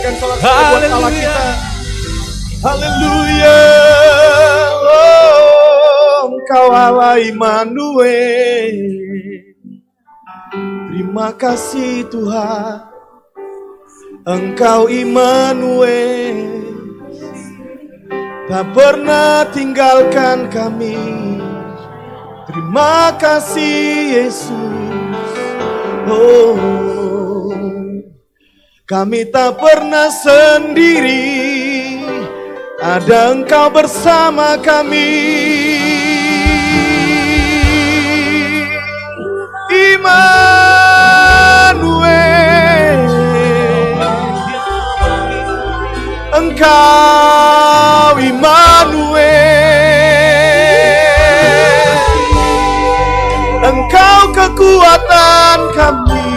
berikan sorak-sorai buat Allah kita. Haleluya. Oh, Engkau Allah Immanuel. Terima kasih Tuhan. Engkau Immanuel. Tak pernah tinggalkan kami. Terima kasih Yesus. Oh, kami tak pernah sendiri. Ada Engkau bersama kami. Immanuel. Engkau Immanuel. Engkau kekuatan kami.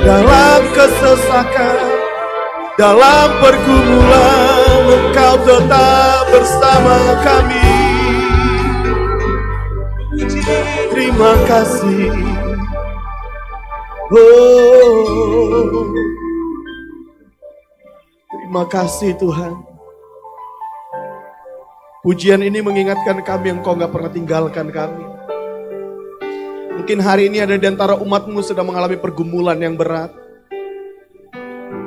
Dalam kesesakan, dalam pergumulan, Engkau tetap bersama kami. Terima kasih. Oh, terima kasih Tuhan. Pujian ini mengingatkan kami Engkau gak pernah tinggalkan kami. Mungkin hari ini ada di antara umatmu sedang mengalami pergumulan yang berat.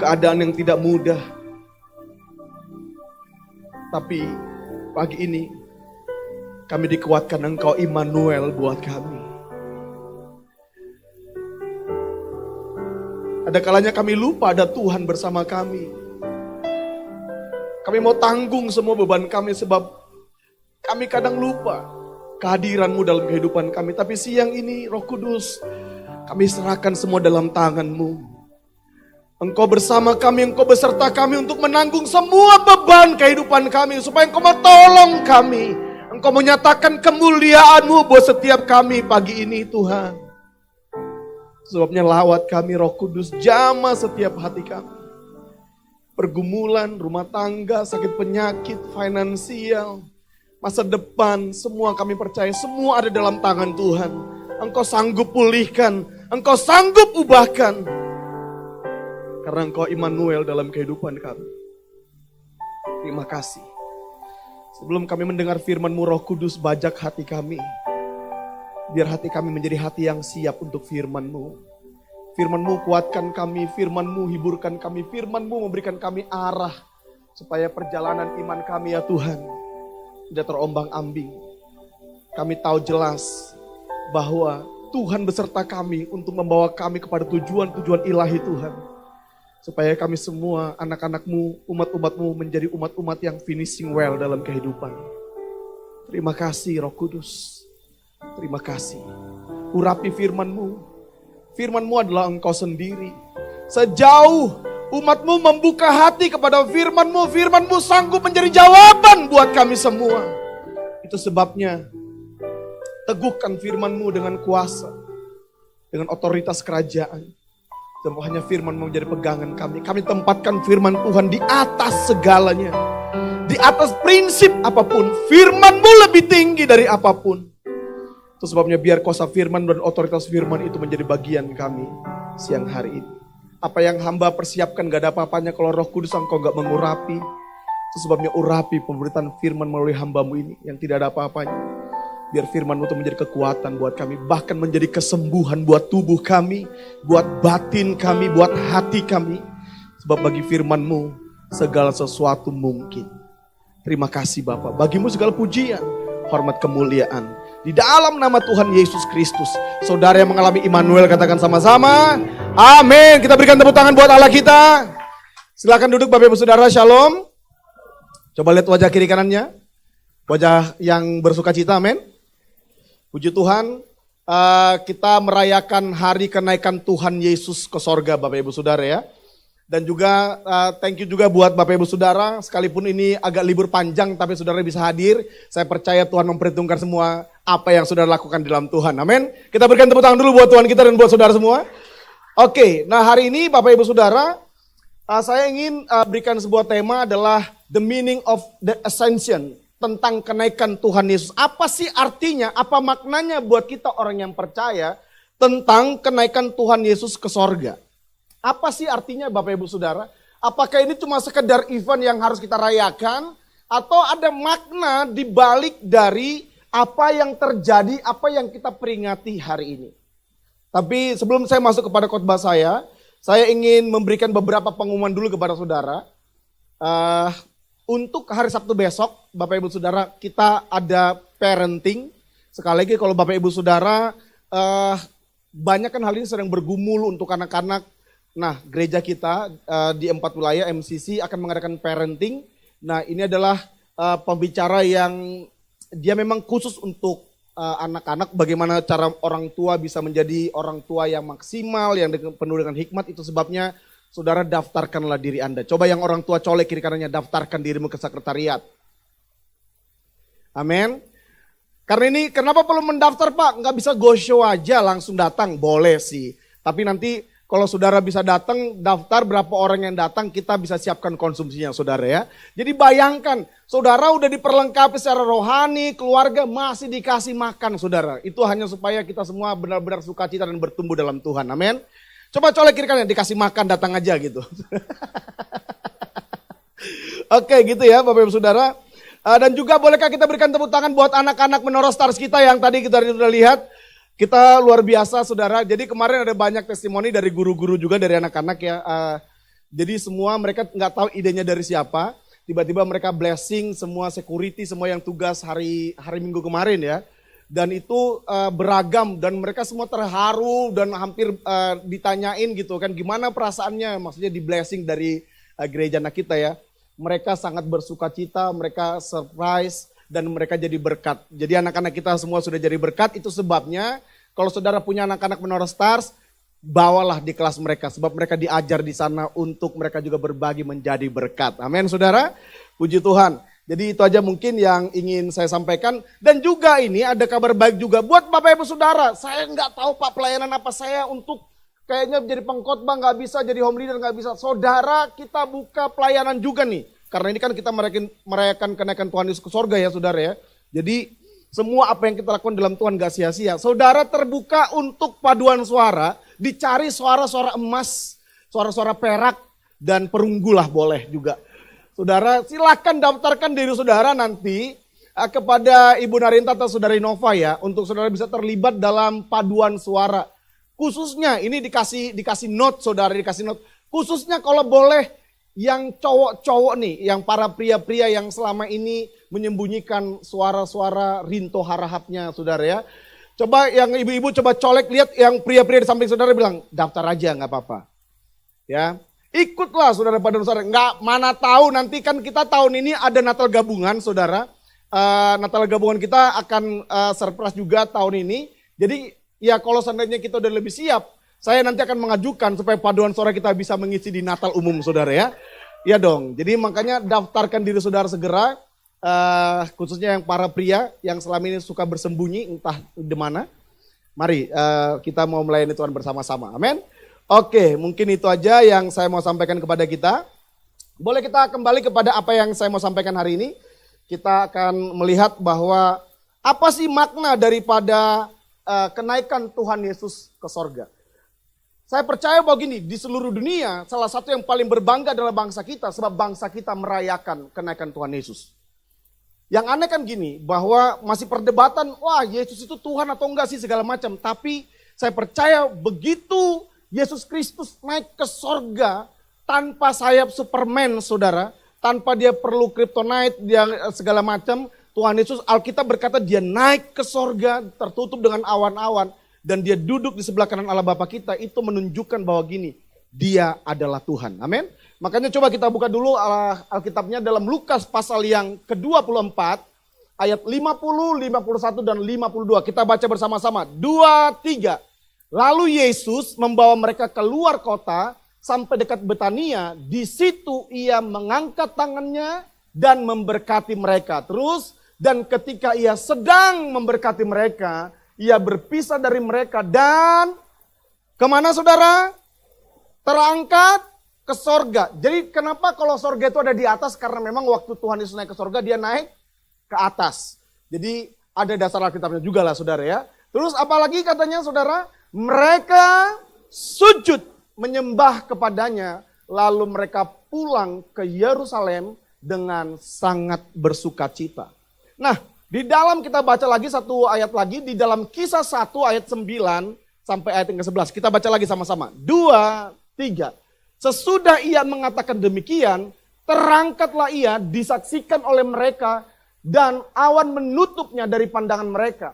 Keadaan yang tidak mudah. Tapi pagi ini kami dikuatkan Engkau Immanuel buat kami. Ada kalanya kami lupa ada Tuhan bersama kami. Kami mau tanggung semua beban kami sebab kami kadang lupa kehadiran-Mu dalam kehidupan kami. Tapi siang ini Roh Kudus, kami serahkan semua dalam tangan-Mu. Engkau bersama kami, Engkau beserta kami untuk menanggung semua beban kehidupan kami. Supaya Engkau mau tolong kami. Engkau menyatakan kemuliaan-Mu buat setiap kami pagi ini Tuhan. Sebabnya lawat kami Roh Kudus, jamah setiap hati kami. Pergumulan, rumah tangga, sakit penyakit, finansial, masa depan, semua kami percaya, semua ada dalam tangan Tuhan. Engkau sanggup pulihkan, Engkau sanggup ubahkan. Karena Engkau Immanuel dalam kehidupan kami. Terima kasih. Sebelum kami mendengar firman-Mu Roh Kudus, bajak hati kami. Biar hati kami menjadi hati yang siap untuk firman-Mu. Firman-Mu kuatkan kami, firman-Mu hiburkan kami, firman-Mu memberikan kami arah. Supaya perjalanan iman kami ya Tuhan tidak terombang-ambing. Kami tahu jelas bahwa Tuhan beserta kami untuk membawa kami kepada tujuan-tujuan ilahi Tuhan. Supaya kami semua anak-anak-Mu, umat-umat-Mu menjadi umat-umat yang finishing well dalam kehidupan. Terima kasih Roh Kudus. Terima kasih. Urapi firman-Mu. Firman-Mu adalah Engkau sendiri. Sejauh umat-Mu membuka hati kepada firman-Mu, firman-Mu sanggup menjadi jawaban buat kami semua. Itu sebabnya teguhkan firman-Mu dengan kuasa, dengan otoritas kerajaan. Sebab hanya firman-Mu menjadi pegangan kami. Kami tempatkan firman Tuhan di atas segalanya. Di atas prinsip apapun. Firman-Mu lebih tinggi dari apapun. Itu sebabnya biar kuasa firman dan otoritas firman itu menjadi bagian kami siang hari ini. Apa yang hamba persiapkan gak ada apa-apanya kalau Roh Kudus Engkau gak mengurapi. Itu sebabnya urapi pemberitaan firman melalui hamba-Mu ini yang tidak ada apa-apanya. Biar firman-Mu itu menjadi kekuatan buat kami. Bahkan menjadi kesembuhan buat tubuh kami. Buat batin kami, buat hati kami. Sebab bagi firman-Mu segala sesuatu mungkin. Terima kasih Bapa. Bagimu segala pujian, hormat, kemuliaan. Di dalam nama Tuhan Yesus Kristus. Saudara yang mengalami Immanuel katakan sama-sama. Amin. Kita berikan tepuk tangan buat Allah kita. Silakan duduk Bapak Ibu Saudara, Shalom. Coba lihat wajah kiri kanannya. Wajah yang bersuka cita, amin. Puji Tuhan. Kita merayakan hari kenaikan Tuhan Yesus ke sorga Bapak Ibu Saudara ya. Dan juga thank you juga buat Bapak Ibu Saudara. Sekalipun ini agak libur panjang tapi saudara bisa hadir. Saya percaya Tuhan memperhitungkan semua apa yang saudara lakukan di dalam Tuhan. Amin. Kita berikan tepuk tangan dulu buat Tuhan kita dan buat saudara semua. Oke, nah hari ini Bapak Ibu Saudara, saya ingin berikan sebuah tema adalah the meaning of the ascension. Tentang kenaikan Tuhan Yesus. Apa sih artinya, apa maknanya buat kita orang yang percaya tentang kenaikan Tuhan Yesus ke sorga. Apa sih artinya Bapak Ibu Saudara? Apakah ini cuma sekedar event yang harus kita rayakan? Atau ada makna di balik dari apa yang terjadi, apa yang kita peringati hari ini? Tapi sebelum saya masuk kepada khotbah saya ingin memberikan beberapa pengumuman dulu kepada saudara. Untuk hari Sabtu besok, Bapak Ibu Saudara, kita ada parenting. Sekali lagi kalau Bapak Ibu Saudara, banyak kan hal ini sedang bergumul untuk anak-anak. Nah, gereja kita di 4 wilayah MCC akan mengadakan parenting. Nah, ini adalah pembicara yang dia memang khusus untuk anak-anak, bagaimana cara orang tua bisa menjadi orang tua yang maksimal, yang penuh dengan hikmat. Itu sebabnya saudara daftarkanlah diri Anda. Coba yang orang tua colek kiri kanannya, daftarkan dirimu ke sekretariat. Amin. Karena ini kenapa perlu mendaftar Pak? Nggak bisa go show aja langsung datang, boleh sih. Tapi nanti kalau saudara bisa datang, daftar berapa orang yang datang, kita bisa siapkan konsumsinya saudara ya. Jadi bayangkan, saudara udah diperlengkapi secara rohani, keluarga masih dikasih makan saudara. Itu hanya supaya kita semua benar-benar sukacita dan bertumbuh dalam Tuhan, amin. Coba colek kiri kanan, dikasih makan datang aja gitu. Oke gitu ya Bapak Ibu Saudara. Dan juga bolehkah kita berikan tepuk tangan buat anak-anak Menara Stars kita yang tadi kita sudah lihat. Kita luar biasa saudara, jadi kemarin ada banyak testimoni dari guru-guru juga dari anak-anak ya. Jadi semua mereka nggak tahu idenya dari siapa, tiba-tiba mereka blessing semua security, semua yang tugas hari Minggu kemarin ya. Dan itu beragam dan mereka semua terharu dan hampir ditanyain gitu kan gimana perasaannya, maksudnya di blessing dari gereja anak kita ya. Mereka sangat bersukacita, mereka surprise, dan mereka jadi berkat. Jadi anak-anak kita semua sudah jadi berkat, itu sebabnya kalau saudara punya anak-anak Menara Stars, bawalah di kelas mereka. Sebab mereka diajar di sana untuk mereka juga berbagi menjadi berkat. Amin saudara, puji Tuhan. Jadi itu aja mungkin yang ingin saya sampaikan. Dan juga ini ada kabar baik juga buat Bapak Ibu Saudara. Saya nggak tahu Pak pelayanan apa saya untuk kayaknya jadi pengkhotbah nggak bisa, jadi home leader nggak bisa. Saudara kita buka pelayanan juga nih. Karena ini kan kita merayakan kenaikan Tuhan Yesus ke sorga ya saudara ya. Jadi semua apa yang kita lakukan dalam Tuhan gak sia-sia. Saudara terbuka untuk paduan suara, dicari suara-suara emas, suara-suara perak, dan perunggu lah boleh juga. Saudara silakan daftarkan diri saudara nanti kepada Ibu Narinta atau Saudari Nova ya. Untuk saudara bisa terlibat dalam paduan suara. Khususnya ini dikasih note saudara, dikasih note. Khususnya kalau boleh yang cowok-cowok nih, yang para pria-pria yang selama ini menyembunyikan suara-suara rinto harahapnya saudara ya. Coba yang ibu-ibu coba colek, lihat yang pria-pria di samping saudara bilang, daftar aja nggak apa-apa. Ya, ikutlah saudara pada saudara. Nggak mana tahu nanti kan kita tahun ini ada Natal gabungan saudara. Natal gabungan kita akan surprise juga tahun ini. Jadi ya kalau seandainya kita udah lebih siap, saya nanti akan mengajukan supaya paduan suara kita bisa mengisi di Natal umum saudara ya. Ya dong, jadi makanya daftarkan diri saudara segera, khususnya yang para pria yang selama ini suka bersembunyi entah di mana. Mari kita mau melayani Tuhan bersama-sama, amin. Oke, mungkin itu aja yang saya mau sampaikan kepada kita. Boleh kita kembali kepada apa yang saya mau sampaikan hari ini. Kita akan melihat bahwa apa sih makna daripada kenaikan Tuhan Yesus ke sorga. Saya percaya bahwa gini, di seluruh dunia salah satu yang paling berbangga adalah bangsa kita. Sebab bangsa kita merayakan kenaikan Tuhan Yesus. Yang aneh kan gini, bahwa masih perdebatan, wah Yesus itu Tuhan atau enggak sih segala macam. Tapi saya percaya begitu Yesus Kristus naik ke sorga tanpa sayap Superman saudara. Tanpa dia perlu kryptonite, dia segala macam. Tuhan Yesus, Alkitab berkata dia naik ke sorga tertutup dengan awan-awan. Dan dia duduk di sebelah kanan Allah Bapa kita, itu menunjukkan bahwa gini, dia adalah Tuhan. Amin. Makanya coba kita buka dulu Alkitabnya dalam Lukas pasal yang ke-24, ayat 50, 51, dan 52. Kita baca bersama-sama. 2, 3. Lalu Yesus membawa mereka keluar kota sampai dekat Betania. Di situ ia mengangkat tangannya dan memberkati mereka. Terus, dan ketika ia sedang memberkati mereka, ia berpisah dari mereka dan kemana saudara? Terangkat ke sorga. Jadi kenapa kalau sorga itu ada di atas? Karena memang waktu Tuhan Yesus naik ke sorga dia naik ke atas. Jadi ada dasar Alkitabnya juga lah saudara ya. Terus apalagi katanya saudara? Mereka sujud menyembah kepadanya, lalu mereka pulang ke Yerusalem dengan sangat bersukacita. Nah, di dalam kita baca lagi satu ayat lagi, di dalam Kisah 1 ayat 9 sampai ayat yang ke-11. Kita baca lagi sama-sama. 2, 3. Sesudah ia mengatakan demikian, terangkatlah ia disaksikan oleh mereka dan awan menutupnya dari pandangan mereka.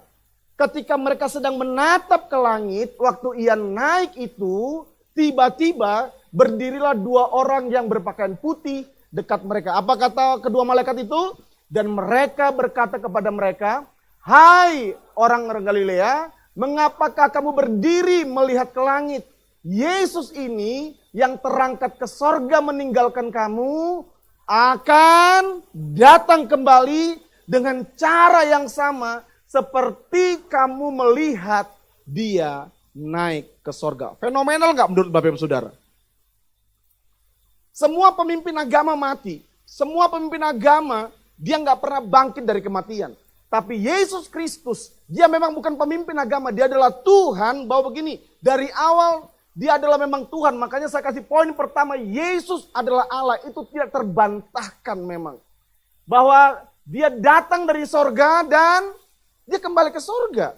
Ketika mereka sedang menatap ke langit, waktu ia naik itu, tiba-tiba berdirilah 2 orang yang berpakaian putih dekat mereka. Apa kata kedua malaikat itu? Dan mereka berkata kepada mereka, "Hai orang Galilea, mengapakah kamu berdiri melihat ke langit? Yesus ini yang terangkat ke sorga meninggalkan kamu, akan datang kembali dengan cara yang sama seperti kamu melihat dia naik ke sorga." Fenomenal gak menurut Bapak Ibu Saudara? Semua pemimpin agama mati. Semua pemimpin agama dia gak pernah bangkit dari kematian. Tapi Yesus Kristus, dia memang bukan pemimpin agama, dia adalah Tuhan. Bahwa begini, dari awal dia adalah memang Tuhan. Makanya saya kasih poin pertama, Yesus adalah Allah. Itu tidak terbantahkan memang. Bahwa dia datang dari sorga dan dia kembali ke sorga.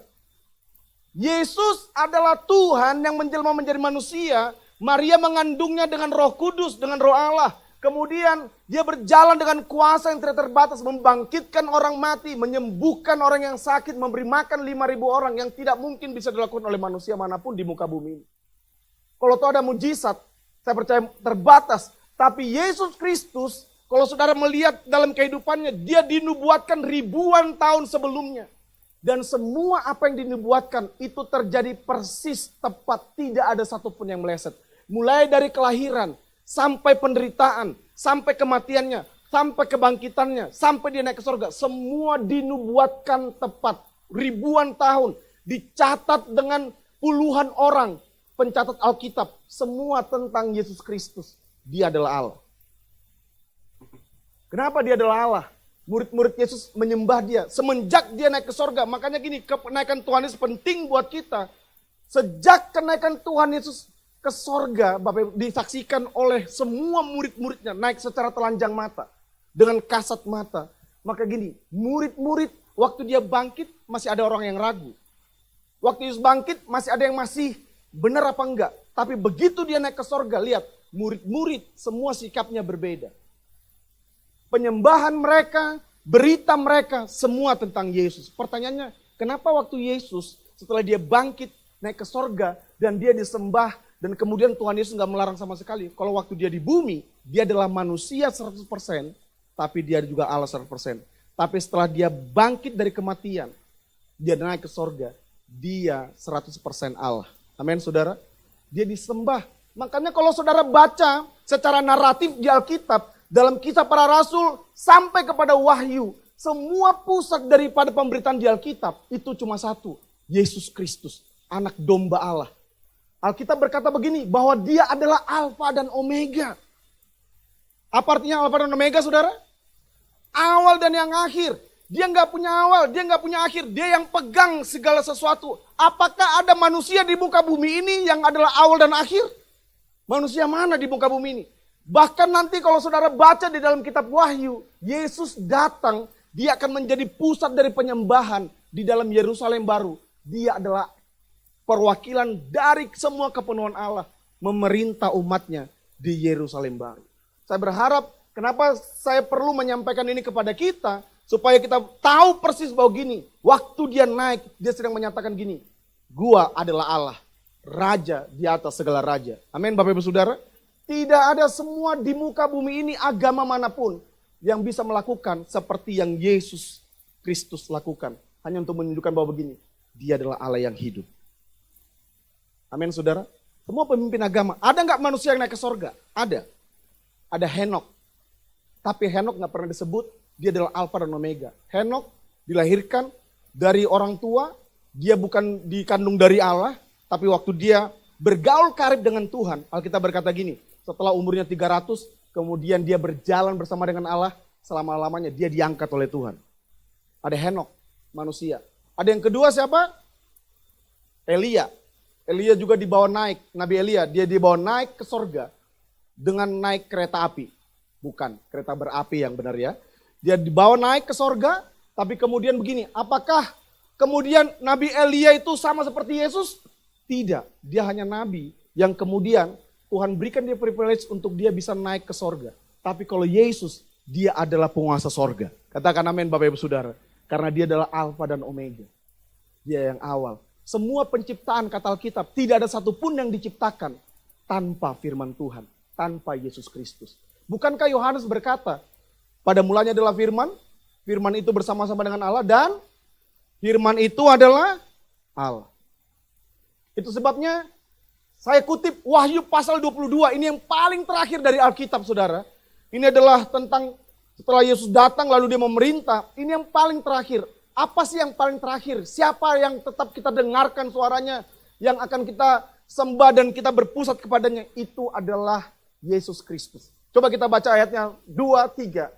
Yesus adalah Tuhan yang menjelma menjadi manusia. Maria mengandungnya dengan Roh Kudus, dengan Roh Allah. Kemudian dia berjalan dengan kuasa yang tidak terbatas, membangkitkan orang mati, menyembuhkan orang yang sakit, memberi makan 5.000 orang yang tidak mungkin bisa dilakukan oleh manusia manapun di muka bumi ini. Kalau itu ada mujizat, saya percaya terbatas. Tapi Yesus Kristus, kalau saudara melihat dalam kehidupannya, dia dinubuatkan ribuan tahun sebelumnya. Dan semua apa yang dinubuatkan itu terjadi persis tepat, tidak ada satupun yang meleset. Mulai dari kelahiran, sampai penderitaan, sampai kematiannya, sampai kebangkitannya, sampai dia naik ke surga. Semua dinubuatkan tepat. Ribuan tahun. Dicatat dengan puluhan orang. Pencatat Alkitab. Semua tentang Yesus Kristus. Dia adalah Allah. Kenapa dia adalah Allah? Murid-murid Yesus menyembah dia. Semenjak dia naik ke surga. Makanya gini, kenaikan Tuhan Yesus penting buat kita. Sejak kenaikan Tuhan Yesus ke sorga, Bapak Ibu, disaksikan oleh semua murid-muridnya naik secara telanjang mata, dengan kasat mata. Maka gini, murid-murid waktu dia bangkit masih ada orang yang ragu. Waktu Yesus bangkit masih ada yang masih benar apa enggak. Tapi begitu dia naik ke sorga, lihat murid-murid semua sikapnya berbeda. Penyembahan mereka, berita mereka, semua tentang Yesus. Pertanyaannya, kenapa waktu Yesus setelah dia bangkit naik ke sorga dan dia disembah, dan kemudian Tuhan Yesus gak melarang sama sekali. Kalau waktu dia di bumi, dia adalah manusia 100%, tapi dia juga Allah 100%. Tapi setelah dia bangkit dari kematian, dia naik ke sorga, dia 100% Allah. Amin saudara. Dia disembah. Makanya kalau saudara baca secara naratif di Alkitab, dalam Kisah Para Rasul sampai kepada Wahyu, semua pusat daripada pemberitaan di Alkitab itu cuma satu. Yesus Kristus, anak domba Allah. Alkitab berkata begini, bahwa dia adalah Alfa dan Omega. Apa artinya Alfa dan Omega saudara? Awal dan yang akhir. Dia nggak punya awal, dia nggak punya akhir. Dia yang pegang segala sesuatu. Apakah ada manusia di muka bumi ini yang adalah awal dan akhir? Manusia mana di muka bumi ini? Bahkan nanti kalau saudara baca di dalam kitab Wahyu, Yesus datang, dia akan menjadi pusat dari penyembahan di dalam Yerusalem baru. Dia adalah perwakilan dari semua kepenuhan Allah memerintah umatnya di Yerusalem baru. Saya berharap, kenapa saya perlu menyampaikan ini kepada kita, supaya kita tahu persis bahwa gini, waktu dia naik, dia sedang menyatakan gini, gua adalah Allah, Raja di atas segala raja. Amin Bapak Ibu Saudara. Tidak ada semua di muka bumi ini agama manapun yang bisa melakukan seperti yang Yesus Kristus lakukan. Hanya untuk menunjukkan bahwa begini, dia adalah Allah yang hidup. Amin saudara. Semua pemimpin agama. Ada nggak manusia yang naik ke sorga? Ada. Ada Henok. Tapi Henok nggak pernah disebut. Dia adalah Alfa dan Omega. Henok dilahirkan dari orang tua. Dia bukan dikandung dari Allah. Tapi waktu dia bergaul karib dengan Tuhan. Alkitab berkata gini. Setelah umurnya 300. Kemudian dia berjalan bersama dengan Allah. Selama-lamanya dia diangkat oleh Tuhan. Ada Henok. Manusia. Ada yang kedua siapa? Elia. Elia juga dibawa naik, Nabi Elia, dia dibawa naik ke sorga dengan naik kereta api. Bukan, kereta berapi yang benar ya. Dia dibawa naik ke sorga, tapi kemudian begini, apakah kemudian Nabi Elia itu sama seperti Yesus? Tidak, dia hanya nabi yang kemudian Tuhan berikan dia privilege untuk dia bisa naik ke sorga. Tapi kalau Yesus, dia adalah penguasa sorga. Katakan amin Bapak Ibu Saudara. Karena dia adalah Alfa dan Omega. Dia yang awal. Semua penciptaan kata Alkitab, tidak ada satupun yang diciptakan tanpa firman Tuhan, tanpa Yesus Kristus. Bukankah Yohanes berkata, pada mulanya adalah firman, firman itu bersama-sama dengan Allah, dan firman itu adalah Allah. Itu sebabnya saya kutip Wahyu pasal 22, ini yang paling terakhir dari Alkitab saudara. Ini adalah tentang setelah Yesus datang lalu dia memerintah, ini yang paling terakhir. Apa sih yang paling terakhir? Siapa yang tetap kita dengarkan suaranya, yang akan kita sembah dan kita berpusat kepadanya? Itu adalah Yesus Kristus. Coba kita baca ayatnya 2-3.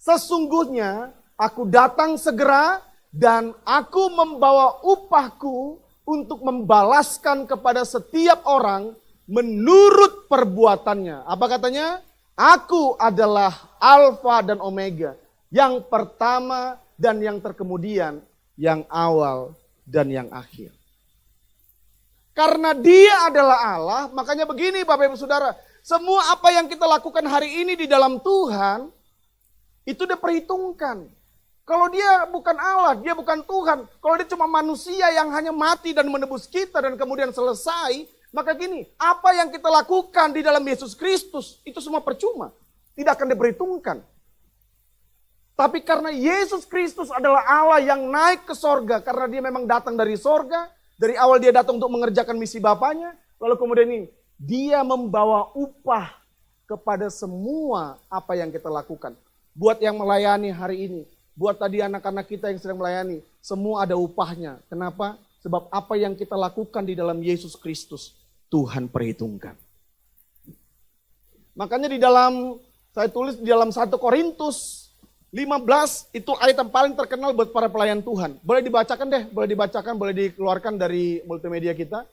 Sesungguhnya aku datang segera dan aku membawa upahku untuk membalaskan kepada setiap orang menurut perbuatannya. Apa katanya? Aku adalah Alfa dan Omega, yang pertama dan yang terkemudian, yang awal dan yang akhir. Karena dia adalah Allah, makanya begini Bapak Ibu Saudara, semua apa yang kita lakukan hari ini di dalam Tuhan, itu diperhitungkan. Kalau dia bukan Allah, dia bukan Tuhan. Kalau dia cuma manusia yang hanya mati dan menebus kita dan kemudian selesai. Maka gini, apa yang kita lakukan di dalam Yesus Kristus, itu semua percuma. Tidak akan diperhitungkan. Tapi karena Yesus Kristus adalah Allah yang naik ke sorga. Karena dia memang datang dari sorga. Dari awal dia datang untuk mengerjakan misi Bapaknya. Lalu kemudian ini, dia membawa upah kepada semua apa yang kita lakukan. Buat yang melayani hari ini. Buat tadi anak-anak kita yang sedang melayani, semua ada upahnya. Kenapa? Sebab apa yang kita lakukan di dalam Yesus Kristus, Tuhan perhitungkan. Makanya di dalam, saya tulis di dalam 1 Korintus 15, itu ayat yang paling terkenal buat para pelayan Tuhan. Boleh dibacakan deh, boleh dikeluarkan dari multimedia kita.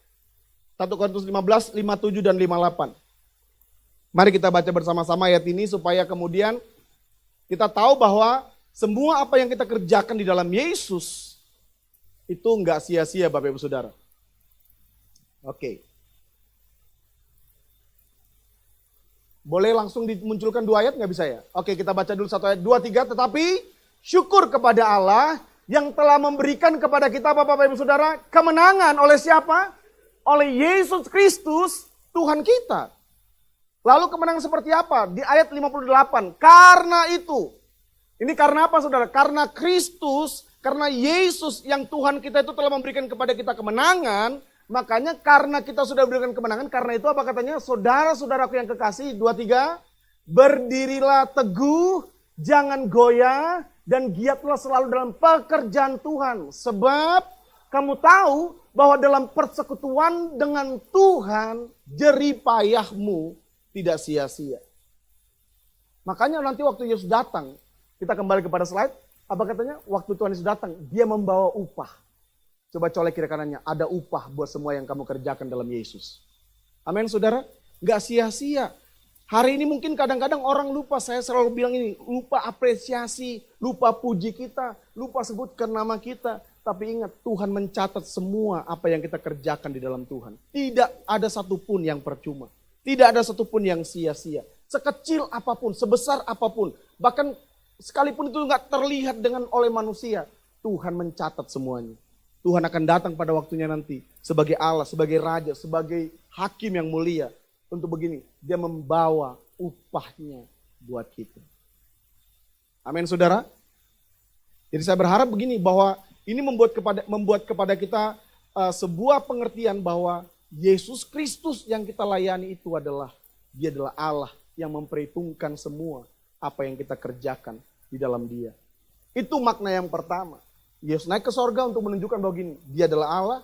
1 Korintus 15, 57 dan 58. Mari kita baca bersama-sama ayat ini supaya kemudian kita tahu bahwa semua apa yang kita kerjakan di dalam Yesus itu enggak sia-sia Bapak Ibu Saudara. Oke. Boleh langsung dimunculkan 2 ayat nggak bisa ya? Oke, kita baca dulu 1 ayat 2, 3. Tetapi syukur kepada Allah yang telah memberikan kepada kita Bapak Ibu Saudara kemenangan oleh siapa? Oleh Yesus Kristus Tuhan kita. Lalu kemenangan seperti apa? Di ayat 58. Karena itu. Ini karena apa saudara? Karena Kristus, karena Yesus yang Tuhan kita itu telah memberikan kepada kita kemenangan. Makanya karena kita sudah berikan kemenangan, karena itu apa katanya? Saudara-saudaraku yang kekasih, 2-3. Berdirilah teguh, jangan goyah, dan giatlah selalu dalam pekerjaan Tuhan. Sebab kamu tahu bahwa dalam persekutuan dengan Tuhan, jerih payahmu tidak sia-sia. Makanya nanti waktu Yesus datang, kita kembali kepada slide. Apa katanya? Waktu Tuhan Yesus datang, dia membawa upah. Coba colek kiri kanannya. Ada upah buat semua yang kamu kerjakan dalam Yesus. Amin saudara. Gak sia-sia. Hari ini mungkin kadang-kadang orang lupa. Saya selalu bilang ini. Lupa apresiasi. Lupa puji kita. Lupa sebutkan nama kita. Tapi ingat, Tuhan mencatat semua apa yang kita kerjakan di dalam Tuhan. Tidak ada satupun yang percuma. Tidak ada satupun yang sia-sia. Sekecil apapun, sebesar apapun. Bahkan sekalipun itu nggak terlihat oleh manusia, Tuhan mencatat semuanya. Tuhan akan datang pada waktunya nanti sebagai Allah, sebagai Raja, sebagai Hakim yang mulia. Untuk begini, dia membawa upahnya buat kita. Amin saudara. Jadi saya berharap begini bahwa ini membuat kepada kita sebuah pengertian bahwa Yesus Kristus yang kita layani itu dia adalah Allah yang memperhitungkan semua apa yang kita kerjakan di dalam dia. Itu makna yang pertama. Yesus naik ke sorga untuk menunjukkan bahwa gini, dia adalah Allah,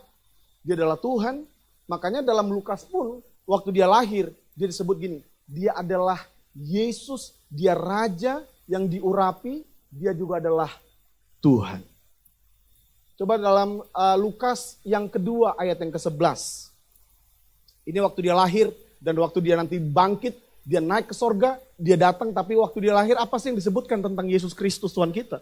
dia adalah Tuhan. Makanya dalam Lukas pun, waktu dia lahir, dia disebut gini, dia adalah Yesus, dia Raja yang diurapi, dia juga adalah Tuhan. Coba dalam Lukas yang kedua ayat yang ke-11. Ini waktu dia lahir dan waktu dia nanti bangkit, dia naik ke sorga, dia datang, tapi waktu dia lahir apa sih yang disebutkan tentang Yesus Kristus Tuhan kita?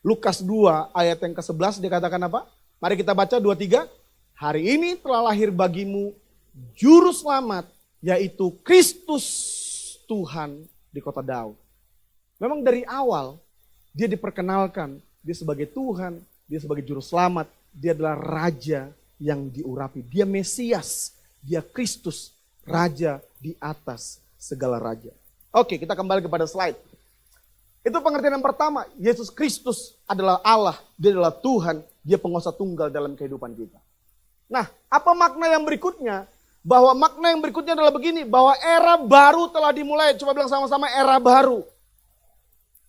Lukas 2 ayat yang ke-11 dia katakan apa? Mari kita baca 2-3. Hari ini telah lahir bagimu juru selamat, yaitu Kristus Tuhan di kota Daud. Memang dari awal dia diperkenalkan, dia sebagai Tuhan, dia sebagai juru selamat, dia adalah raja yang diurapi. Dia Mesias, dia Kristus, raja di atas segala raja. Oke, kita kembali kepada slide. Itu pengertian yang pertama, Yesus Kristus adalah Allah, dia adalah Tuhan, dia penguasa tunggal dalam kehidupan kita. Nah, apa makna yang berikutnya? Bahwa makna yang berikutnya adalah begini, bahwa era baru telah dimulai. Coba bilang sama-sama, era baru.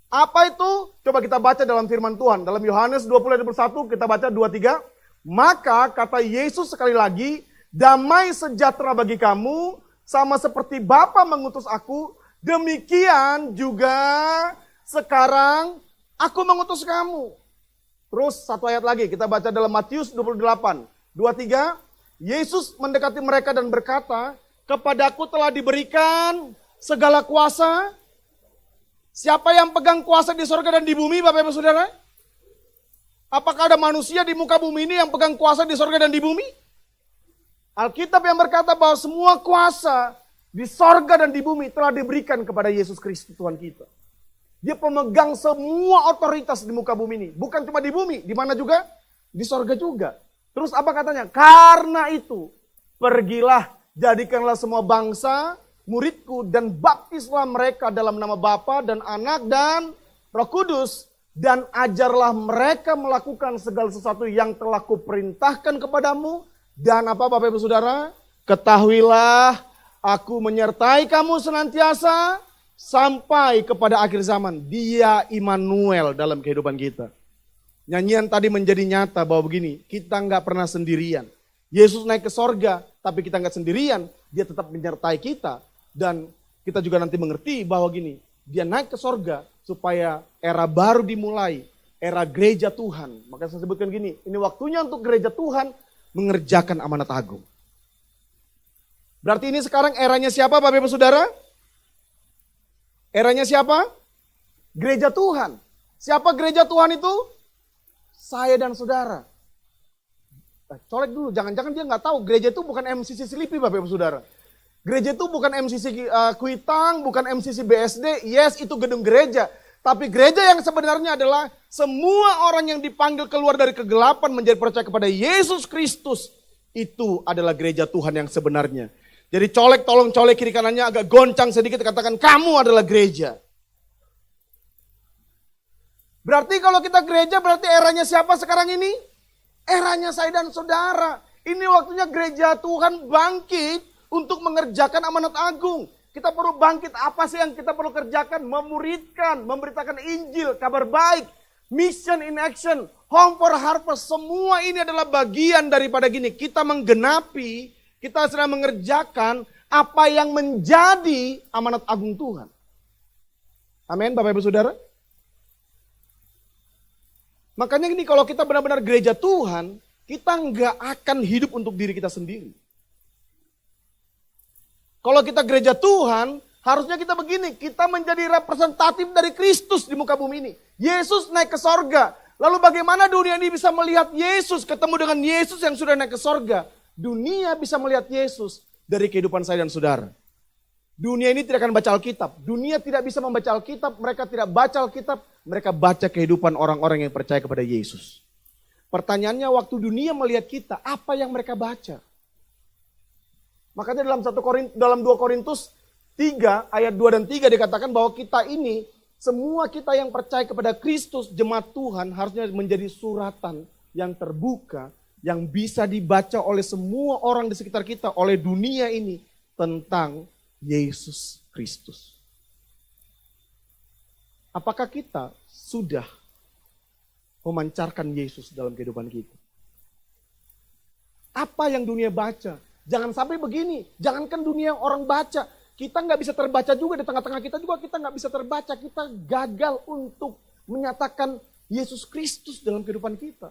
Apa itu? Coba kita baca dalam firman Tuhan. Dalam Yohanes 20 ayat 21 kita baca 2-3. Maka kata Yesus sekali lagi, damai sejahtera bagi kamu, sama seperti Bapa mengutus aku, demikian juga sekarang aku mengutus kamu. Terus satu ayat lagi kita baca dalam Matius 28. 2-3. Yesus mendekati mereka dan berkata, kepadaku telah diberikan segala kuasa. Siapa yang pegang kuasa di sorga dan di bumi, Bapak Ibu Saudara? Apakah ada manusia di muka bumi ini yang pegang kuasa di sorga dan di bumi? Alkitab yang berkata bahwa semua kuasa di sorga dan di bumi telah diberikan kepada Yesus Kristus Tuhan kita. Dia pemegang semua otoritas di muka bumi ini. Bukan cuma di bumi, di mana juga? Di sorga juga. Terus apa katanya? Karena itu, pergilah, jadikanlah semua bangsa muridku dan baptislah mereka dalam nama Bapa dan Anak dan Roh Kudus. Dan ajarlah mereka melakukan segala sesuatu yang telah kuperintahkan kepadamu. Dan apa Bapak Ibu Saudara? Ketahuilah, aku menyertai kamu senantiasa sampai kepada akhir zaman. Dia Immanuel dalam kehidupan kita. Nyanyian tadi menjadi nyata bahwa begini, kita nggak pernah sendirian. Yesus naik ke sorga, tapi kita nggak sendirian. Dia tetap menyertai kita. Dan kita juga nanti mengerti bahwa gini, dia naik ke sorga supaya era baru dimulai. Era gereja Tuhan. Maka saya sebutkan gini, ini waktunya untuk gereja Tuhan mengerjakan amanat agung. Berarti ini sekarang eranya siapa Bapak Ibu Saudara? Eranya siapa? Gereja Tuhan. Siapa gereja Tuhan itu? Saya dan saudara. Colek dulu, jangan-jangan dia nggak tahu. Gereja itu bukan MCC Selipi Bapak Ibu Saudara. Gereja itu bukan MCC Kuitang, bukan MCC BSD. Yes, itu gedung gereja. Tapi gereja yang sebenarnya adalah semua orang yang dipanggil keluar dari kegelapan menjadi percaya kepada Yesus Kristus. Itu adalah gereja Tuhan yang sebenarnya. Jadi colek, tolong colek kiri kanannya agak goncang sedikit, katakan kamu adalah gereja. Berarti kalau kita gereja berarti eranya siapa sekarang ini? Eranya saya dan saudara. Ini waktunya gereja Tuhan bangkit untuk mengerjakan amanat agung. Kita perlu bangkit, apa sih yang kita perlu kerjakan? Memuridkan, memberitakan Injil, kabar baik, mission in action, home for harvest. Semua ini adalah bagian daripada gini. Kita menggenapi, kita sedang mengerjakan apa yang menjadi amanat agung Tuhan. Amin Bapak Ibu Saudara. Makanya ini kalau kita benar-benar gereja Tuhan, kita nggak akan hidup untuk diri kita sendiri. Kalau kita gereja Tuhan, harusnya kita begini, kita menjadi representatif dari Kristus di muka bumi ini. Yesus naik ke sorga, lalu bagaimana dunia ini bisa melihat Yesus, ketemu dengan Yesus yang sudah naik ke sorga. Dunia bisa melihat Yesus dari kehidupan saya dan saudara. Dunia ini tidak akan baca Alkitab. Dunia tidak bisa membaca Alkitab, mereka tidak baca Alkitab, mereka baca kehidupan orang-orang yang percaya kepada Yesus. Pertanyaannya waktu dunia melihat kita, apa yang mereka baca? Makanya dalam 2 Korintus 3 ayat 2 dan 3 dikatakan bahwa kita ini, semua kita yang percaya kepada Kristus, jemaat Tuhan harusnya menjadi suratan yang terbuka, yang bisa dibaca oleh semua orang di sekitar kita, oleh dunia ini tentang Yesus Kristus. Apakah kita sudah memancarkan Yesus dalam kehidupan kita? Apa yang dunia baca? Jangan sampai begini, jangankan dunia yang orang baca, kita nggak bisa terbaca juga, di tengah-tengah kita juga kita nggak bisa terbaca, kita gagal untuk menyatakan Yesus Kristus dalam kehidupan kita.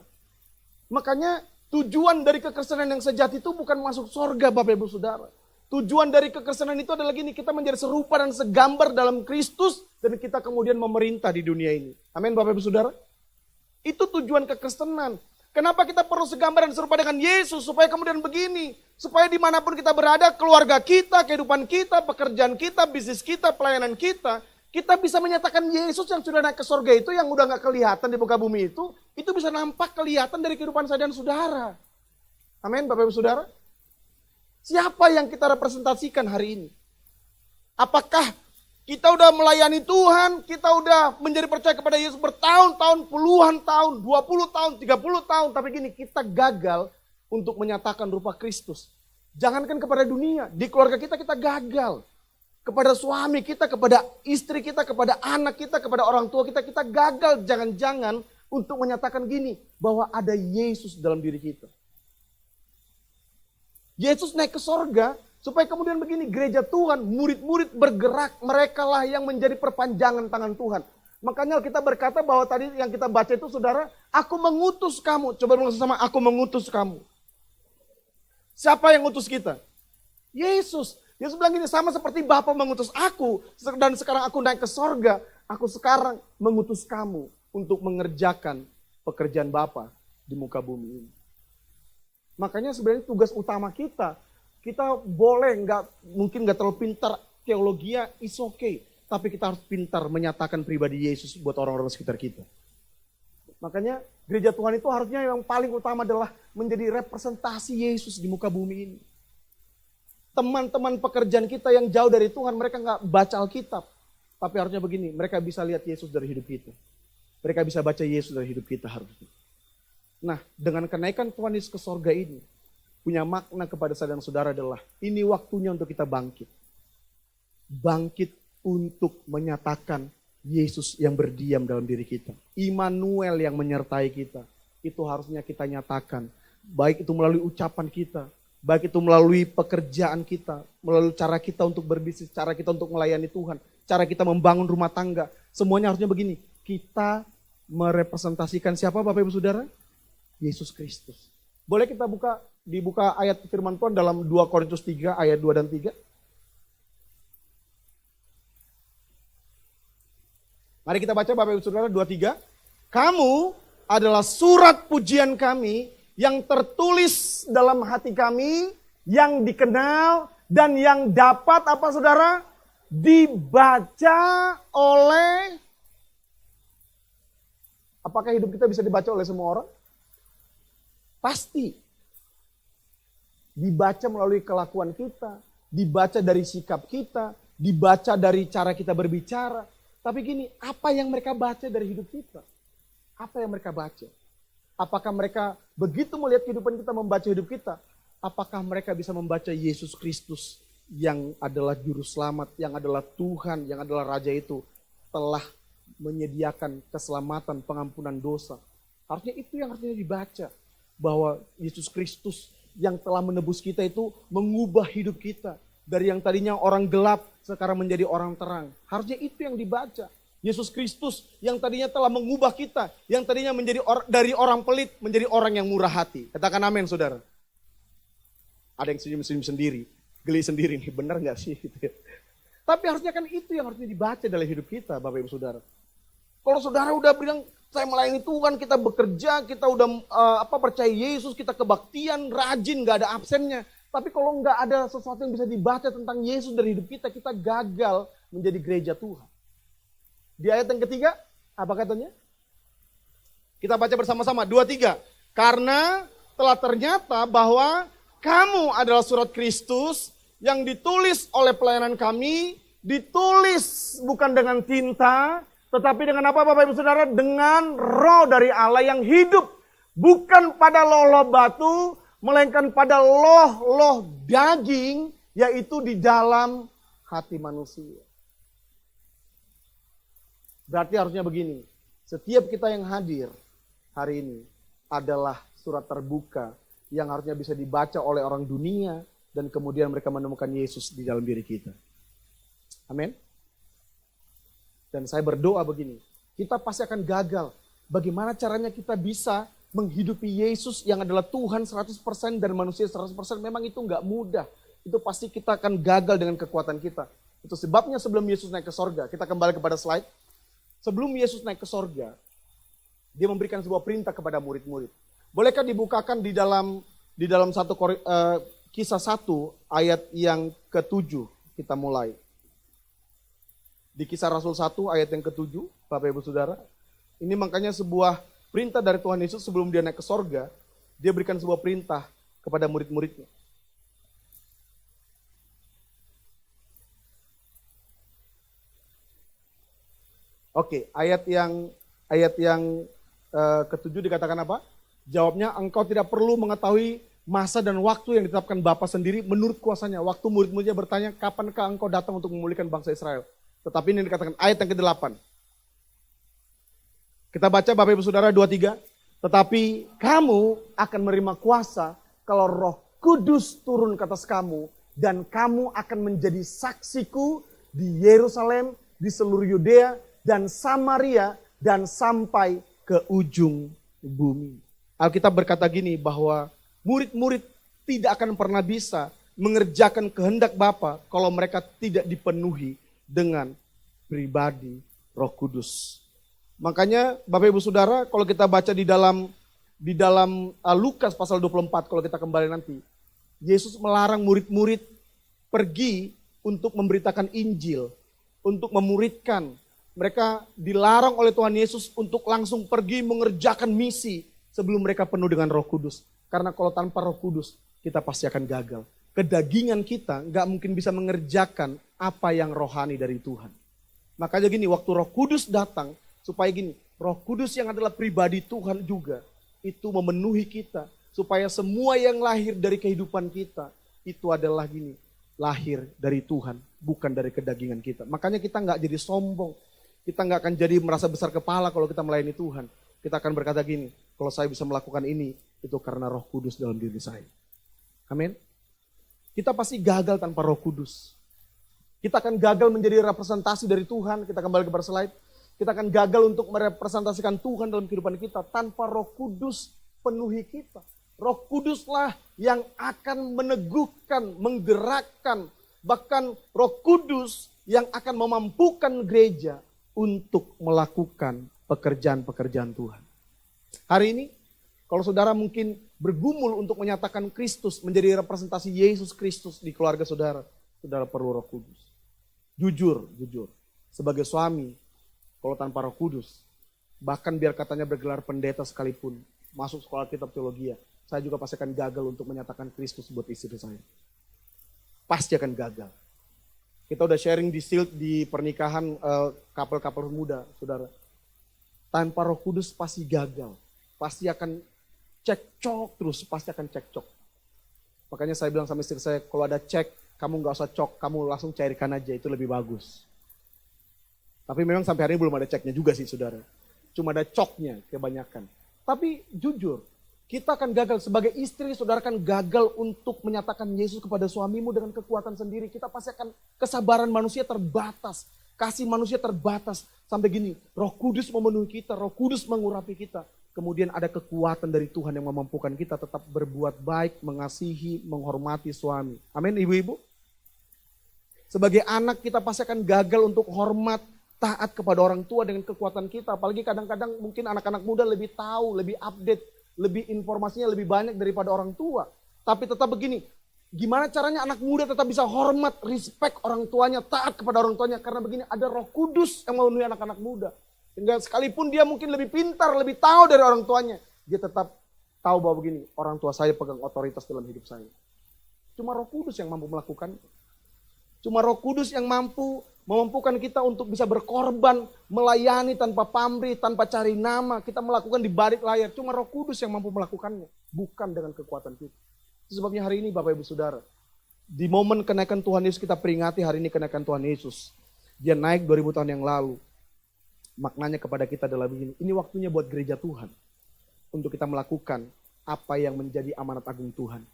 Makanya Tujuan dari kekristenan yang sejati itu bukan masuk surga Bapak Ibu Saudara. Tujuan dari kekristenan itu adalah gini, kita menjadi serupa dan segambar dalam Kristus dan kita kemudian memerintah di dunia ini. Amin Bapak Ibu Saudara. Itu tujuan kekristenan. Kenapa kita perlu segambar dan serupa dengan Yesus? Supaya kemudian begini, supaya dimanapun kita berada, keluarga kita, kehidupan kita, pekerjaan kita, bisnis kita, pelayanan kita bisa menyatakan Yesus yang sudah naik ke surga itu, yang udah gak kelihatan di muka bumi itu bisa nampak kelihatan dari kehidupan saya dan saudara. Amin Bapak Ibu Saudara. Siapa yang kita representasikan hari ini? Apakah kita udah melayani Tuhan, kita udah menjadi percaya kepada Yesus bertahun-tahun, puluhan tahun, 20 tahun, 30 tahun, tapi gini, kita gagal untuk menyatakan rupa Kristus. Jangankan kepada dunia, di keluarga kita gagal. Kepada suami kita, kepada istri kita, kepada anak kita, kepada orang tua kita gagal jangan-jangan untuk menyatakan gini, bahwa ada Yesus dalam diri kita. Yesus naik ke sorga, supaya kemudian begini, gereja Tuhan, murid-murid bergerak, merekalah yang menjadi perpanjangan tangan Tuhan. Makanya kita berkata bahwa tadi yang kita baca itu saudara, aku mengutus kamu. Coba bilang sama, aku mengutus kamu. Siapa yang ngutus kita? Yesus. Yesus bilang gini, sama seperti Bapa mengutus aku, dan sekarang aku naik ke sorga, aku sekarang mengutus kamu untuk mengerjakan pekerjaan Bapa di muka bumi ini. Makanya sebenarnya tugas utama kita boleh mungkin nggak terlalu pintar teologinya, is okay. Tapi kita harus pintar menyatakan pribadi Yesus buat orang-orang sekitar kita. Makanya gereja Tuhan itu harusnya yang paling utama adalah menjadi representasi Yesus di muka bumi ini. Teman-teman pekerjaan kita yang jauh dari Tuhan, mereka nggak baca Alkitab. Tapi harusnya begini, mereka bisa lihat Yesus dari hidup kita. Mereka bisa baca Yesus dari hidup kita harusnya. Nah, dengan kenaikan Tuhan Yesus ke sorga ini, punya makna kepada saya dan saudara adalah, ini waktunya untuk kita bangkit. Bangkit untuk menyatakan Yesus yang berdiam dalam diri kita. Immanuel yang menyertai kita. Itu harusnya kita nyatakan. Baik itu melalui ucapan kita, baik itu melalui pekerjaan kita, melalui cara kita untuk berbisnis, cara kita untuk melayani Tuhan, cara kita membangun rumah tangga. Semuanya harusnya begini, kita merepresentasikan siapa Bapak Ibu Saudara? Yesus Kristus. Boleh kita dibuka ayat firman Tuhan dalam 2 Korintus 3 ayat 2 dan 3. Mari kita baca Bapak Ibu Saudara 2-3. Kamu adalah surat pujian kami yang tertulis dalam hati kami, yang dikenal dan yang dapat apa saudara? Dibaca oleh, apakah hidup kita bisa dibaca oleh semua orang? Pasti. Dibaca melalui kelakuan kita, dibaca dari sikap kita, dibaca dari cara kita berbicara. Tapi gini, apa yang mereka baca dari hidup kita? Apa yang mereka baca? Apakah mereka begitu melihat kehidupan kita, membaca hidup kita? Apakah mereka bisa membaca Yesus Kristus yang adalah juru selamat, yang adalah Tuhan, yang adalah Raja itu telah menyediakan keselamatan, pengampunan dosa? Harusnya itu yang harusnya dibaca. Bahwa Yesus Kristus yang telah menebus kita itu mengubah hidup kita. Dari yang tadinya orang gelap, sekarang menjadi orang terang. Harusnya itu yang dibaca. Yesus Kristus yang tadinya telah mengubah kita. Yang tadinya menjadi dari orang pelit, menjadi orang yang murah hati. Katakan amin saudara. Ada yang senyum-senyum sendiri. Geli sendiri nih, benar gak sih? Tapi harusnya kan itu yang harusnya dibaca dalam hidup kita Bapak Ibu Saudara. Kalau saudara udah bilang, saya melayani Tuhan, kita bekerja, kita udah percaya Yesus, kita kebaktian, rajin, gak ada absennya. Tapi kalau gak ada sesuatu yang bisa dibaca tentang Yesus dari hidup kita, kita gagal menjadi gereja Tuhan. Di ayat yang ketiga, apa katanya? Kita baca bersama-sama, 2-3. Karena telah ternyata bahwa kamu adalah surat Kristus yang ditulis oleh pelayanan kami, ditulis bukan dengan tinta, tetapi dengan apa Bapak Ibu Saudara? Dengan roh dari Allah yang hidup. Bukan pada loh-loh batu, melainkan pada loh-loh daging, yaitu di dalam hati manusia. Berarti harusnya begini, setiap kita yang hadir hari ini adalah surat terbuka yang harusnya bisa dibaca oleh orang dunia dan kemudian mereka menemukan Yesus di dalam diri kita. Amin. Dan saya berdoa begini, kita pasti akan gagal. Bagaimana caranya kita bisa menghidupi Yesus yang adalah Tuhan 100% dan manusia 100%, memang itu nggak mudah. Itu pasti kita akan gagal dengan kekuatan kita. Itu sebabnya sebelum Yesus naik ke sorga, kita kembali kepada slide. Sebelum Yesus naik ke sorga, dia memberikan sebuah perintah kepada murid-murid. Bolehkah dibukakan di dalam Kisah 1 ayat yang ke-7, kita mulai. Di Kisah Rasul 1 ayat yang ke-7, Bapak Ibu Saudara. Ini makanya sebuah perintah dari Tuhan Yesus sebelum dia naik ke sorga, dia berikan sebuah perintah kepada murid-muridnya. Oke, ayat yang ke-7 dikatakan apa? Jawabnya, engkau tidak perlu mengetahui masa dan waktu yang ditetapkan Bapa sendiri menurut kuasanya. Waktu murid-muridnya bertanya, kapankah engkau datang untuk memulihkan bangsa Israel? Tetapi ini dikatakan ayat yang ke-8. Kita baca Bapak Ibu Saudara 23. Tetapi kamu akan menerima kuasa kalau Roh Kudus turun ke atas kamu. Dan kamu akan menjadi saksiku di Yerusalem, di seluruh Yudea dan Samaria dan sampai ke ujung bumi. Alkitab berkata gini bahwa murid-murid tidak akan pernah bisa mengerjakan kehendak Bapa kalau mereka tidak dipenuhi dengan pribadi Roh Kudus. Makanya Bapak Ibu Saudara, kalau kita baca di dalam Lukas pasal 24, kalau kita kembali nanti, Yesus melarang murid-murid pergi untuk memberitakan Injil, untuk memuridkan. Mereka dilarang oleh Tuhan Yesus untuk langsung pergi mengerjakan misi sebelum mereka penuh dengan Roh Kudus. Karena kalau tanpa Roh Kudus, kita pasti akan gagal. Kedagingan kita nggak mungkin bisa mengerjakan apa yang rohani dari Tuhan. Makanya gini, waktu Roh Kudus datang, supaya gini, Roh Kudus yang adalah pribadi Tuhan juga, itu memenuhi kita. Supaya semua yang lahir dari kehidupan kita, itu adalah gini, lahir dari Tuhan, bukan dari kedagingan kita. Makanya kita nggak jadi sombong. Kita nggak akan jadi merasa besar kepala kalau kita melayani Tuhan. Kita akan berkata gini, kalau saya bisa melakukan ini, itu karena Roh Kudus dalam diri saya. Amin. Kita pasti gagal tanpa Roh Kudus. Kita akan gagal menjadi representasi dari Tuhan. Kita kembali ke slide. Kita akan gagal untuk merepresentasikan Tuhan dalam kehidupan kita tanpa Roh Kudus penuhi kita. Roh Kuduslah yang akan meneguhkan, menggerakkan, bahkan Roh Kudus yang akan memampukan gereja untuk melakukan pekerjaan-pekerjaan Tuhan. Hari ini, kalau saudara mungkin bergumul untuk menyatakan Kristus menjadi representasi Yesus Kristus di keluarga saudara, saudara perlu Roh Kudus. Jujur, sebagai suami, kalau tanpa Roh Kudus, bahkan biar katanya bergelar pendeta sekalipun, masuk sekolah kitab teologi, saya juga pasti akan gagal untuk menyatakan Kristus buat istri saya. Pasti akan gagal. Kita udah sharing di pernikahan couple-couple muda, saudara. Tanpa Roh Kudus pasti gagal. Pasti akan cekcok terus, pasti akan cekcok. Makanya saya bilang sama istri saya, kalau ada cek, kamu gak usah cok, kamu langsung cairkan aja, itu lebih bagus. Tapi memang sampai hari ini belum ada ceknya juga sih, saudara. Cuma ada coknya kebanyakan. Tapi jujur, kita akan gagal sebagai istri, saudara akan gagal untuk menyatakan Yesus kepada suamimu dengan kekuatan sendiri. Kita pasti akan, kesabaran manusia terbatas, kasih manusia terbatas. Sampai gini, Roh Kudus memenuhi kita, Roh Kudus mengurapi kita. Kemudian ada kekuatan dari Tuhan yang memampukan kita tetap berbuat baik, mengasihi, menghormati suami. Amin, ibu-ibu. Sebagai anak kita pasti akan gagal untuk hormat, taat kepada orang tua dengan kekuatan kita. Apalagi kadang-kadang mungkin anak-anak muda lebih tahu, lebih update, lebih informasinya lebih banyak daripada orang tua. Tapi tetap begini, gimana caranya anak muda tetap bisa hormat, respect orang tuanya, taat kepada orang tuanya. Karena begini, ada Roh Kudus yang memenuhi anak-anak muda. Sehingga sekalipun dia mungkin lebih pintar, lebih tahu dari orang tuanya, dia tetap tahu bahwa begini, orang tua saya pegang otoritas dalam hidup saya. Cuma Roh Kudus yang mampu melakukan. Cuma Roh Kudus yang memampukan kita untuk bisa berkorban, melayani tanpa pamrih, tanpa cari nama. Kita melakukan di balik layar. Cuma Roh Kudus yang mampu melakukannya. Bukan dengan kekuatan kita. Itu sebabnya hari ini Bapak Ibu Saudara, di momen kenaikan Tuhan Yesus kita peringati hari ini kenaikan Tuhan Yesus. Dia naik 2000 tahun yang lalu. Maknanya kepada kita adalah begini. Ini waktunya buat gereja Tuhan. Untuk kita melakukan apa yang menjadi amanat agung Tuhan.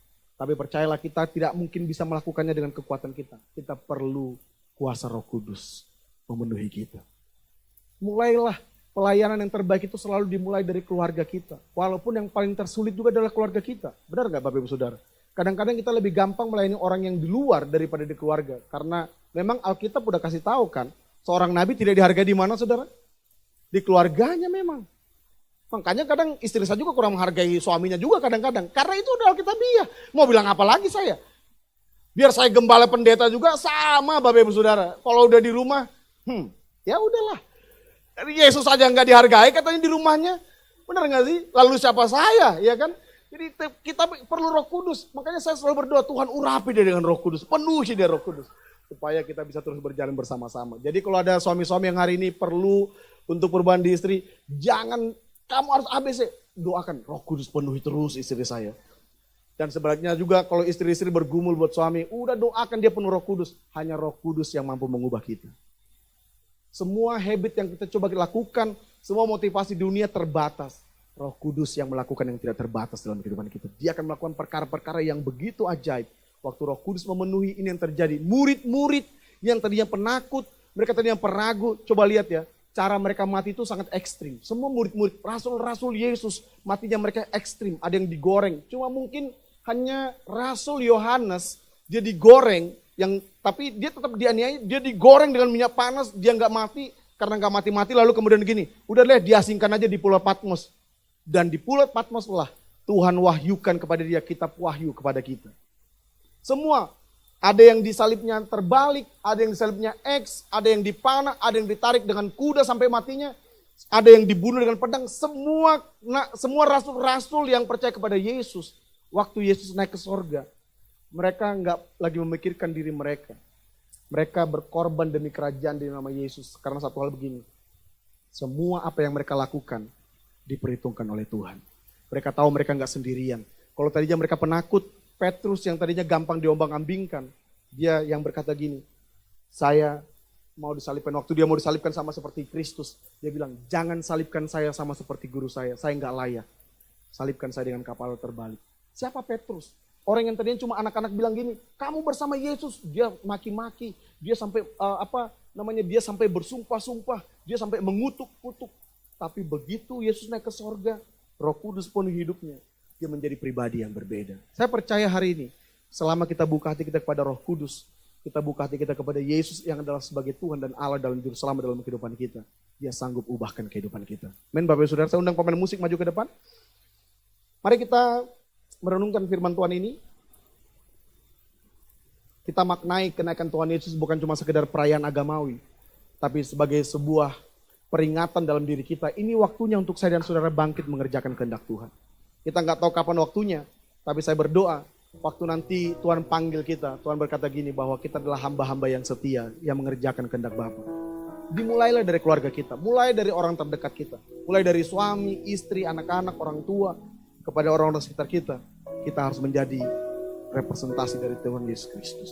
Tapi percayalah kita tidak mungkin bisa melakukannya dengan kekuatan kita. Kita perlu kuasa Roh Kudus memenuhi kita. Mulailah pelayanan yang terbaik itu selalu dimulai dari keluarga kita. Walaupun yang paling tersulit juga adalah keluarga kita. Benar nggak Bapak Ibu Saudara? Kadang-kadang kita lebih gampang melayani orang yang di luar daripada di keluarga. Karena memang Alkitab udah kasih tahu kan, seorang nabi tidak dihargai di mana saudara? Di keluarganya memang. Makanya kadang istri saya juga kurang menghargai suaminya juga kadang-kadang. Karena itu udah Alkitabiah. Mau bilang apa lagi saya? Biar saya gembala pendeta juga sama Bapak Ibu Saudara. Kalau udah di rumah, ya udahlah. Yesus aja nggak dihargai katanya di rumahnya. Benar nggak sih? Lalu siapa saya, ya kan? Jadi kita perlu Roh Kudus. Makanya saya selalu berdoa, Tuhan urapi dia dengan Roh Kudus. Penuhi dia Roh Kudus. Supaya kita bisa terus berjalan bersama-sama. Jadi kalau ada suami-suami yang hari ini perlu untuk perubahan di istri, jangan kamu harus ABC. Doakan Roh Kudus penuhi terus istri saya. Dan sebaliknya juga kalau istri-istri bergumul buat suami, udah doakan dia penuh Roh Kudus. Hanya Roh Kudus yang mampu mengubah kita. Semua habit yang kita coba lakukan, semua motivasi dunia terbatas. Roh Kudus yang melakukan yang tidak terbatas dalam kehidupan kita. Dia akan melakukan perkara-perkara yang begitu ajaib. Waktu Roh Kudus memenuhi, ini yang terjadi. Murid-murid yang tadinya penakut, mereka tadinya peragu. Coba lihat ya, cara mereka mati itu sangat ekstrim. Semua murid-murid, rasul-rasul Yesus, matinya mereka ekstrim. Ada yang digoreng. Cuma mungkin hanya Rasul Yohanes, dia digoreng, tapi dia tetap dianiaya, dia digoreng dengan minyak panas, dia nggak mati. Karena nggak mati-mati, lalu kemudian gini, udah deh diasingkan aja di Pulau Patmos. Dan di Pulau Patmos lah Tuhan wahyukan kepada dia kitab wahyu kepada kita. Semua, ada yang disalibnya terbalik, ada yang disalibnya X, ada yang dipanah, ada yang ditarik dengan kuda sampai matinya, ada yang dibunuh dengan pedang. Semua rasul-rasul yang percaya kepada Yesus, waktu Yesus naik ke sorga, mereka nggak lagi memikirkan diri mereka. Mereka berkorban demi kerajaan di nama Yesus. Karena satu hal begini, semua apa yang mereka lakukan diperhitungkan oleh Tuhan. Mereka tahu mereka nggak sendirian. Kalau tadinya mereka penakut, Petrus yang tadinya gampang diombang-ambingkan, dia yang berkata gini, saya mau disalibkan. Waktu dia mau disalibkan sama seperti Kristus, dia bilang, jangan salibkan saya sama seperti guru saya nggak layak. Salibkan saya dengan kapal terbalik. Siapa Petrus? Orang yang tadinya cuma anak-anak bilang gini, kamu bersama Yesus, dia maki-maki, dia sampai dia sampai bersumpah-sumpah, dia sampai mengutuk-kutuk. Tapi begitu Yesus naik ke sorga, Roh Kudus penuhi hidupnya, dia menjadi pribadi yang berbeda. Saya percaya hari ini, selama kita buka hati kita kepada Roh Kudus, kita buka hati kita kepada Yesus yang adalah sebagai Tuhan dan Allah dalam juru selamat dalam kehidupan kita, dia sanggup ubahkan kehidupan kita. Amin Bapak Ibu Saudara, saya undang pemain musik maju ke depan. Mari kita merenungkan firman Tuhan ini. Kita maknai kenaikan Tuhan Yesus bukan cuma sekedar perayaan agamawi, tapi sebagai sebuah peringatan dalam diri kita. Ini waktunya untuk saya dan saudara bangkit mengerjakan kehendak Tuhan. Kita nggak tahu kapan waktunya, tapi saya berdoa waktu nanti Tuhan panggil kita, Tuhan berkata gini bahwa kita adalah hamba-hamba yang setia, yang mengerjakan kehendak Bapa. Dimulailah dari keluarga kita, mulai dari orang terdekat kita, mulai dari suami, istri, anak-anak, orang tua, kepada orang-orang sekitar kita. Kita harus menjadi representasi dari Tuhan Yesus Kristus.